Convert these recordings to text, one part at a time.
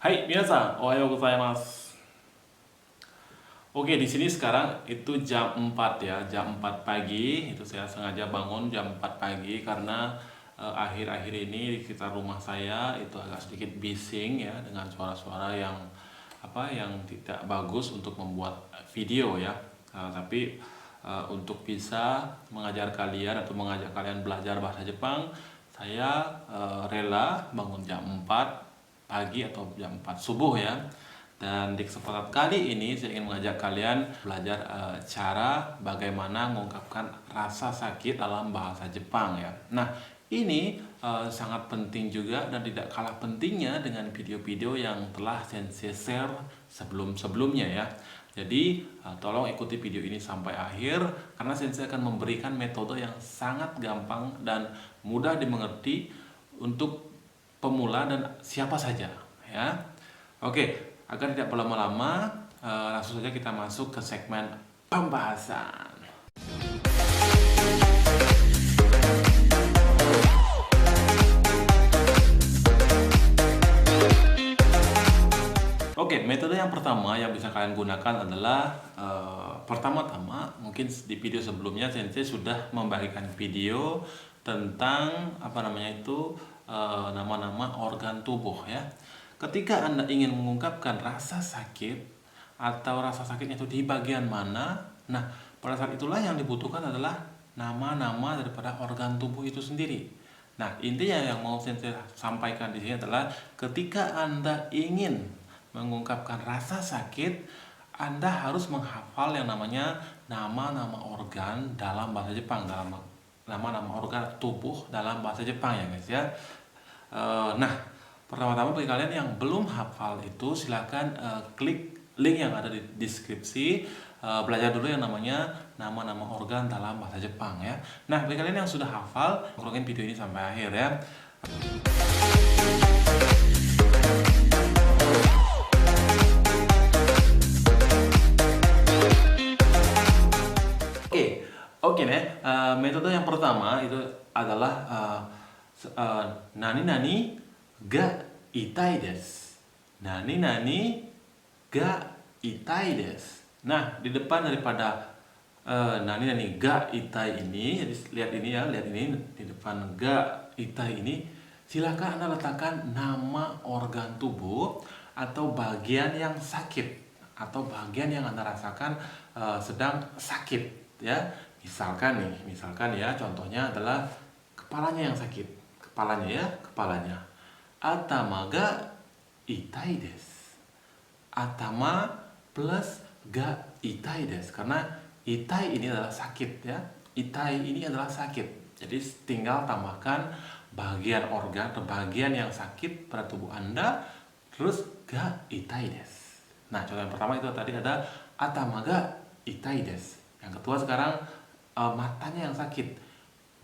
Hai, minasan, ohayo gozaimasu. Oke, di sini sekarang itu jam 4 ya, jam 4 pagi. Itu saya sengaja bangun jam 4 pagi karena akhir-akhir ini di sekitar rumah saya itu agak sedikit bising ya dengan suara-suara yang tidak bagus untuk membuat video ya. Tapi untuk bisa mengajar kalian atau mengajak kalian belajar bahasa Jepang, saya rela bangun jam 4 pagi atau jam 4 subuh ya. Dan di kesempatan kali ini saya ingin mengajak kalian belajar cara bagaimana mengungkapkan rasa sakit dalam bahasa Jepang ya. Nah, ini sangat penting juga dan tidak kalah pentingnya dengan video-video yang telah Sensei share sebelum-sebelumnya ya. Jadi, tolong ikuti video ini sampai akhir karena Sensei akan memberikan metode yang sangat gampang dan mudah dimengerti untuk pemula dan siapa saja ya. Oke, agar tidak berlama-lama, langsung saja kita masuk ke segmen pembahasan. Oke, metode yang pertama yang bisa kalian gunakan adalah pertama-tama mungkin di video sebelumnya Sensei sudah membagikan video tentang nama-nama organ tubuh ya. Ketika Anda ingin mengungkapkan rasa sakit atau rasa sakitnya itu di bagian mana, nah pada saat itulah yang dibutuhkan adalah nama-nama daripada organ tubuh itu sendiri. Nah, intinya yang mau saya sampaikan di sini adalah ketika Anda ingin mengungkapkan rasa sakit, Anda harus menghafal yang namanya nama-nama organ dalam bahasa Jepang, dalam nama-nama organ tubuh dalam bahasa Jepang ya guys ya. Nah, pertama-tama bagi kalian yang belum hafal itu silakan klik link yang ada di deskripsi, belajar dulu yang namanya nama-nama organ dalam bahasa Jepang ya. Nah, bagi kalian yang sudah hafal, kurangin video ini sampai akhir ya. Oke nih, metode yang pertama itu adalah nani-nani ga itai desu. Nani-nani ga itai desu. Nah, di depan daripada nani-nani ga itai ini, jadi lihat ini ya, lihat ini di depan ga itai ini, silakan Anda letakkan nama organ tubuh atau bagian yang sakit atau bagian yang Anda rasakan sedang sakit ya. Misalkan ya, contohnya adalah kepalanya yang sakit. Kepalanya. Atama ga itai desu. Atama plus ga itai desu. Karena itai ini adalah sakit ya. Itai ini adalah sakit. Jadi tinggal tambahkan bagian organ atau bagian yang sakit pada tubuh Anda, terus ga itai desu. Nah, contoh yang pertama itu tadi ada atama ga itai desu. Yang kedua sekarang matanya yang sakit.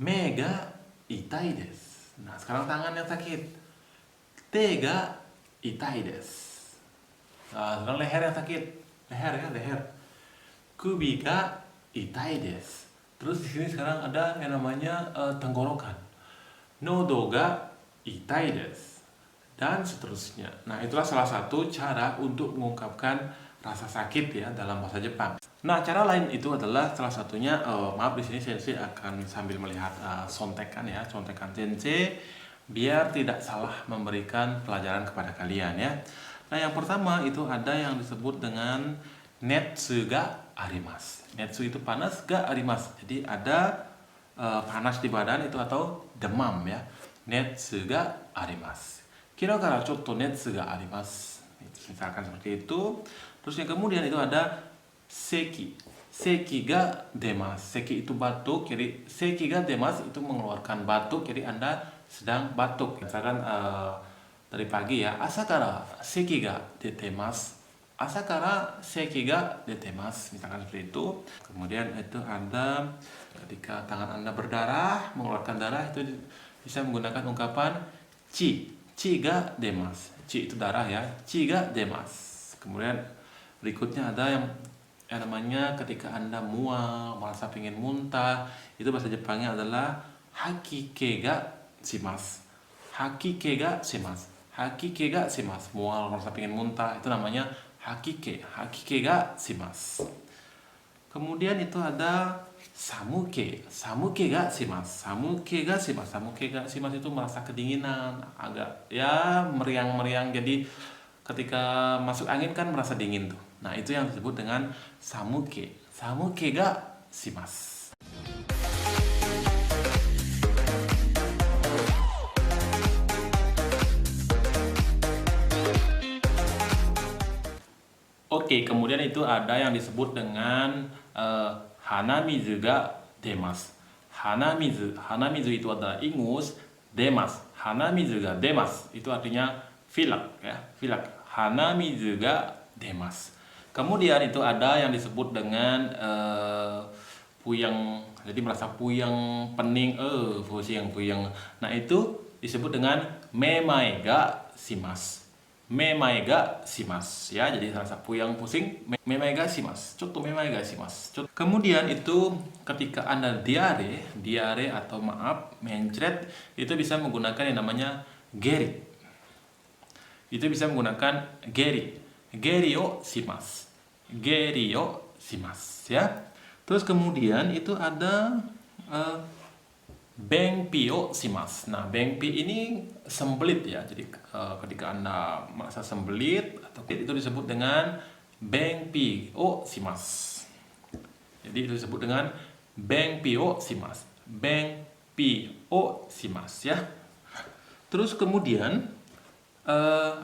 Me ga itai desu. Nah, sekarang tangan yang sakit. Te ga itai desu. Sekarang leher yang sakit. Leher. Kubi ga itai desu. Terus di sini sekarang ada yang namanya tenggorokan. Nodo ga itai desu. Dan seterusnya. Nah, itulah salah satu cara untuk mengungkapkan rasa sakit ya dalam bahasa Jepang. Nah, cara lain itu adalah salah satunya, maaf di sini Sensei akan sambil melihat contekan Sensei biar tidak salah memberikan pelajaran kepada kalian ya. Nah, yang pertama itu ada yang disebut dengan netsu ga arimasu. Netsu itu panas, ga arimasu. Jadi ada panas di badan itu atau demam ya. Netsu ga arimasu. Kira kara chotto netsu ga arimasu. Misalkan seperti itu. Terus yang kemudian itu ada seki. Seki ga demasu. Seki itu batuk, jadi seki ga demasu itu mengeluarkan batuk, jadi Anda sedang batuk. Misalkan dari pagi ya, asakara seki ga detemasu. Asakara seki ga detemasu. Misalkan seperti itu. Kemudian itu ada ketika tangan Anda berdarah, mengeluarkan darah, itu bisa menggunakan ungkapan chi. Chi ga demasu. Chi itu darah ya. Chi ga demasu. Kemudian berikutnya ada yang namanya ketika Anda mual, merasa ingin muntah, itu bahasa Jepangnya adalah hakike ga shimasu. Hakike ga shimasu. Hakike ga shimasu. Mual, merasa pengen muntah, itu namanya hakike. Hakike ga shimasu. Kemudian itu ada samuke. Samuke ga shimasu. Samuke ga shimasu. Samuke ga shimasu itu merasa kedinginan, agak ya meriang-meriang. Jadi ketika masuk angin kan merasa dingin tuh. Nah, itu yang disebut dengan samuke. Samuke ga shimasu. Oke, kemudian itu ada yang disebut dengan hanamizu ga demasu. Hanamizu itu adalah ingus, demas. Hanamizu ga demasu itu artinya pilek ya, pilek. Hanamizu ga demasu. Kemudian itu ada yang disebut dengan puyeng. Jadi merasa puyeng, pening, puyeng. Nah, itu disebut dengan memai ga shimasu. Memai ga shimasu ya, jadi rasa puyeng pusing, memai ga shimasu. Chotto memai ga shimasu. Kemudian itu ketika Anda diare atau maaf mencret, itu bisa menggunakan yang namanya geri. Itu bisa menggunakan geri. Geri o shimasu. Geri o shimasu ya. Terus kemudian itu ada benpi o shimasu. Nah, benpi ini sembelit ya. Jadi ketika Anda merasa sembelit atau itu disebut dengan benpi o shimasu. Jadi itu disebut dengan benpi o shimasu. Benpi o shimasu ya. Terus kemudian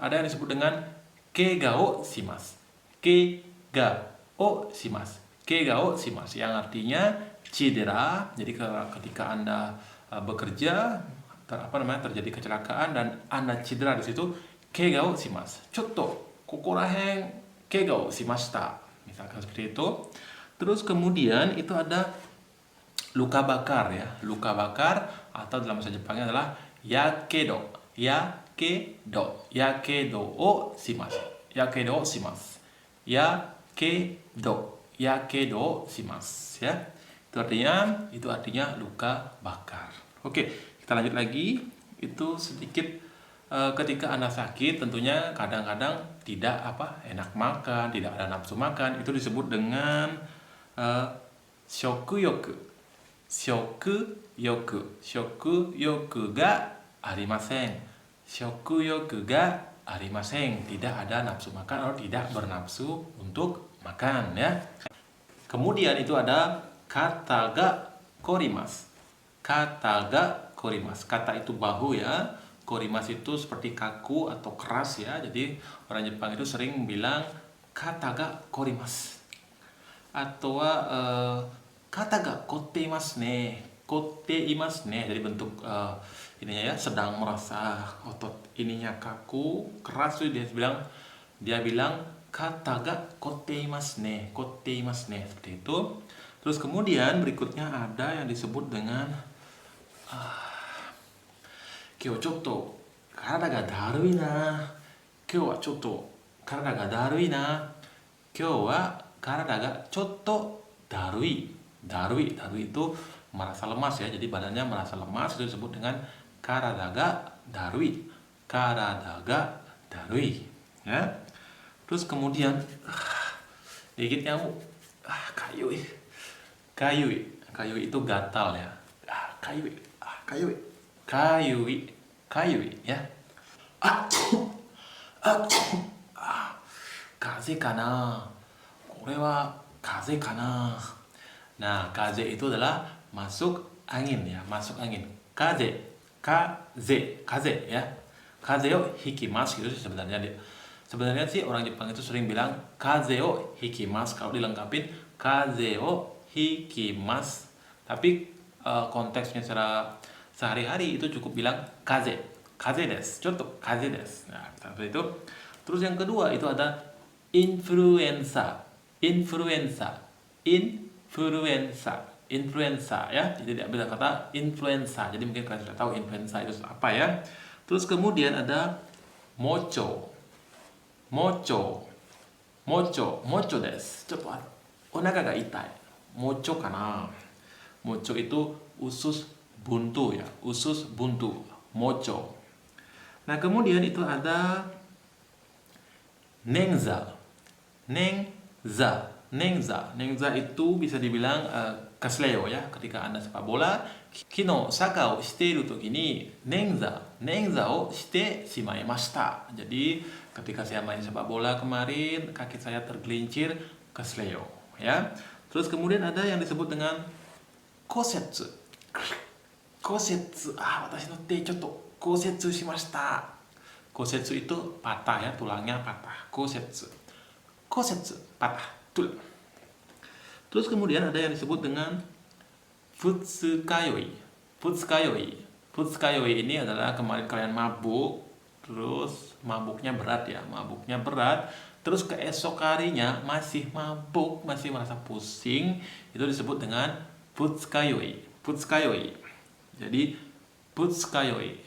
ada yang disebut dengan keiga o shimasu. Keiga o shimasu. Keiga o shimasu yang artinya cedera. Jadi ketika Anda bekerja terjadi kecelakaan dan Anda cedera di situ, keiga o shimasu. Chotto kokorahen keiga o shimashita. Misalkan seperti itu. Terus kemudian itu ada luka bakar ya. Luka bakar atau dalam bahasa Jepangnya adalah yakedo. Yakedo. Yakedo o shimasu. Yakedo o shimasu. Yakedo. Yakedo shimasu ya. Itu artinya luka bakar. Oke, kita lanjut lagi. Itu sedikit ketika Anda sakit tentunya kadang-kadang tidak enak makan, tidak ada nafsu makan. Itu disebut dengan shokuyoku. Shokuyoku. Shokuyoku ga arimasen. Shokuyoku ga arimasen. Tidak ada nafsu makan atau tidak bernafsu untuk makan ya. Kemudian itu ada kata ga korimasu. Kata ga korimasu. Kata itu bahu ya. Korimasu itu seperti kaku atau keras ya. Jadi orang Jepang itu sering bilang kata ga korimasu. Atau kata ga kotte imasu ne. Kotte imasu ne. Jadi bentuk ininya ya, sedang merasa otot ininya kaku, keras tuh dia bilang kata ga kotte imasu ne. Kotte imasu ne. Seperti itu. Terus kemudian berikutnya ada yang disebut dengan kyou chotto karada ga darui na. Kyou wa chotto karada ga darui na. Kyou wa karada ga chotto darui. Darui itu merasa lemas ya. Jadi badannya merasa lemas, itu disebut dengan karada ga darui. Karada ga darui ya. Terus kemudian gigit nyamuk. Kayui. Kayui itu gatal ya. Kayui ya. Kaze kana. Kore wa kaze kana. Nah, kaze itu adalah masuk angin ya, masuk angin. Kaze ya. Kaze o hikimasu gitu sebenarnya dia. Sebenarnya sih orang Jepang itu sering bilang kaze o hikimasu, kalau dilengkapin kaze o hikimasu. Tapi konteksnya secara sehari-hari itu cukup bilang kaze desu. Contoh kaze desu. Nah, seperti itu. Terus yang kedua itu ada influenza ya. Jadi diambil kata influenza. Jadi mungkin kalian sudah tahu influenza itu apa ya. Terus kemudian ada mocho desu. Cepat. Onaga ga itai. Mocho kana. Mocho itu usus buntu ya. Usus buntu. Mocho. Nah, kemudian itu ada nengza. Nengza itu bisa dibilang kasleo ya, ketika Anda sepak bola. Kino saka o shiteiru toki ni nengza o shite shimaimashita. Jadi ketika saya main sepak bola kemarin, kaki saya tergelincir kasleo ya. Terus kemudian ada yang disebut dengan kosetsu. Kosetsu, watashi no te chotto kosetsu shimashita. Kosetsu itu patah ya, tulangnya patah. Kosetsu, patah tulang. Terus kemudian ada yang disebut dengan futsukayoi. Futsukayoi ini adalah kemarin kalian mabuk, terus mabuknya berat ya, terus keesok harinya masih mabuk, masih merasa pusing, itu disebut dengan futsukayoi. Jadi futsukayoi.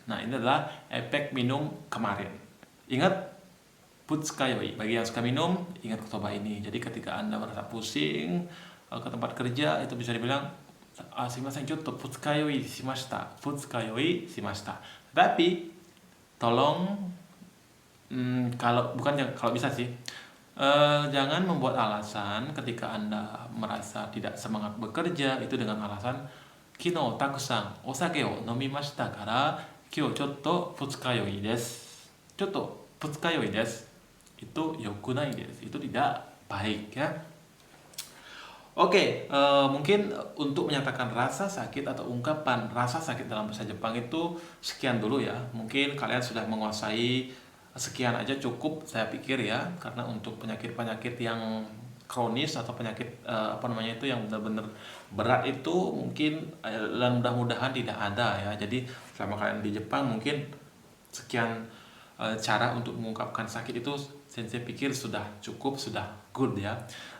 Nah, ini adalah efek minum kemarin. Ingat futsukayoi. Bagi yang suka minum, ingat kotoba ini. Jadi ketika Anda merasa pusing ke tempat kerja, itu bisa dibilang sumimasen, chotto futsukayoi shimashita. Tapi tolong kalau bisa sih, jangan membuat alasan ketika Anda merasa tidak semangat bekerja itu dengan alasan kino takusan osake o nomimashita kara kyou chotto futsukayoi desu. Itu yokunai desu. Itu tidak baik ya. Oke, mungkin untuk menyatakan rasa sakit atau ungkapan rasa sakit dalam bahasa Jepang itu sekian dulu ya. Mungkin kalian sudah menguasai sekian aja cukup saya pikir ya, karena untuk penyakit-penyakit yang kronis atau penyakit itu yang benar-benar berat itu mungkin mudah-mudahan tidak ada ya. Jadi selama kalian di Jepang mungkin sekian cara untuk mengungkapkan sakit itu Sensei pikir sudah cukup, sudah good ya.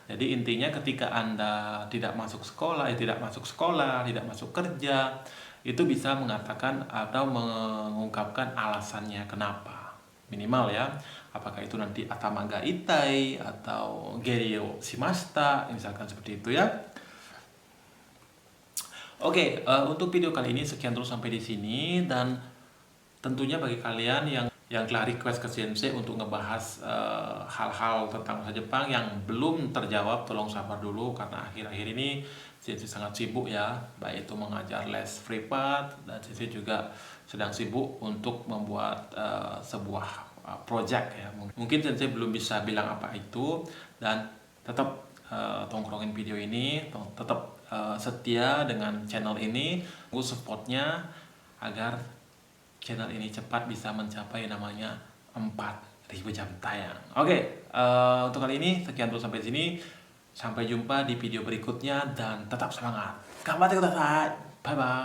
Jadi intinya ketika Anda tidak masuk sekolah, tidak masuk kerja, itu bisa mengatakan atau mengungkapkan alasannya kenapa. Minimal ya. Apakah itu nanti atama ga itai atau geri o shimashita, misalkan seperti itu ya. Oke, untuk video kali ini sekian dulu sampai di sini, dan tentunya bagi kalian yang telah request ke Sensei untuk ngebahas hal-hal tentang bahasa Jepang yang belum terjawab, tolong sabar dulu karena akhir-akhir ini Sensei sangat sibuk ya, baik itu mengajar les privat dan Sensei juga sedang sibuk untuk membuat sebuah project ya. Mungkin Sensei belum bisa bilang apa itu, dan tetap tongkrongin video ini, tetap setia dengan channel ini, tunggu supportnya agar channel ini cepat bisa mencapai namanya 4.000 jam tayang. Oke, untuk kali ini sekian dulu sampai sini. Sampai jumpa di video berikutnya dan tetap semangat. Ganbatte kudasai. Bye bye.